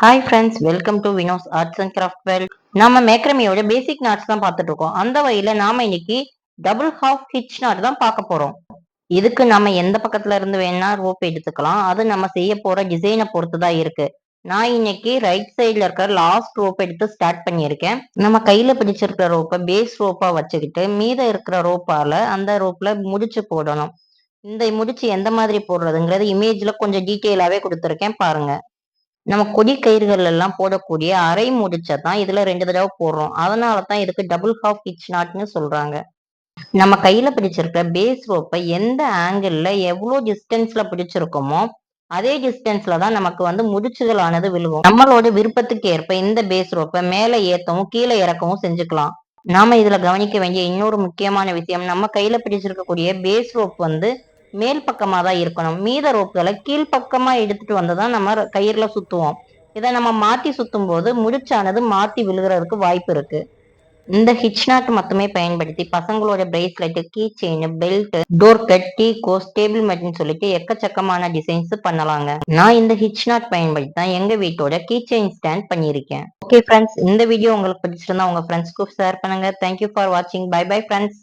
Hi friends, welcome to Vino's arts and craft world. நாம மேக்ரமியோட பேசிக் knots தான் பார்த்துட்டு இருக்கோம். அந்த வகையில நாம இன்னைக்கு டபுள் ஹாஃப் ஹிட்ச் நாட் தான் பார்க்க போறோம். இதுக்கு நம்ம எந்த பக்கத்துல இருந்து வேணா ரோப் எடுத்துக்கலாம். அது நம்ம செய்ய போற டிசைனை பொறுத்து தான் இருக்கு. நான் இன்னைக்கு ரைட் சைட்ல இருக்கிற லாஸ்ட் ரோப் எடுத்து ஸ்டார்ட் பண்ணியிருக்கேன். நம்ம கையில பிடிச்சிருக்கிற ரோப்பை பேஸ் ரோப்பா வச்சுக்கிட்டு மீத இருக்கிற ரோப்பால அந்த ரோப்ல முடிச்சு போடணும். இந்த முடிச்சு எந்த மாதிரி போடுறதுங்கிறது இமேஜ்ல கொஞ்சம் டீட்டெயிலாவே கொடுத்துருக்கேன், பாருங்க. நம்ம கொடி கயிறுகள் எல்லாம் போடக்கூடிய அரை முடிச்ச தான் இதுல 2 தடவை போடுறோம். அதனாலதான் இதுக்கு டபுள் ஹாஃப் ஹிட்ச் நாட்னு சொல்றாங்க. நம்ம கையில பிடிச்சிருக்க பேஸ் ரோப்பை எந்த ஆங்கிள் எவ்வளவு டிஸ்டன்ஸ்ல பிடிச்சிருக்கோமோ அதே டிஸ்டன்ஸ்ல தான் நமக்கு முடிச்சுகளானது விழுகும். நம்மளோட விருப்பத்துக்கு ஏற்ப இந்த பேஸ் ரோப்பை மேல ஏத்தவும் கீழே இறக்கவும் செஞ்சுக்கலாம். நாம இதுல கவனிக்க வேண்டிய இன்னொரு முக்கியமான விஷயம், நம்ம கையில பிடிச்சிருக்கக்கூடிய பேஸ் ரோப் மேல் பக்கமா தான் இருக்கணும். மீத ரோப்புகளை கீழ்பக்கமா எடுத்துட்டு வந்துதான் நம்ம கயிறுல சுத்துவோம். இதை நம்ம மாத்தி சுத்தும் போது முடிச்சானது மாத்தி விழுகிறதுக்கு வாய்ப்பு இருக்கு. இந்த ஹிட்ச் நாட் மட்டுமே பயன்படுத்தி பசங்களோட bracelet, key chain, belt, door cut, tea கோஸ், டேபிள் மேட்னு சொல்லிட்டு எக்கச்சக்கமான டிசைன்ஸ் பண்ணலாங்க. நான் இந்த ஹிட்ச் நாட் பயன்படுத்தி தான் எங்க வீட்டோட கீ செயின் ஸ்டாண்ட் பண்ணியிருக்கேன். ஓகே ஃப்ரெண்ட்ஸ், இந்த வீடியோ உங்களுக்கு பிடிச்சிருந்தா உங்க ஃப்ரெண்ட்ஸ்க்கு ஷேர் பண்ணுங்க. தேங்க்யூ ஃபார் வாட்சிங். Bye bye friends.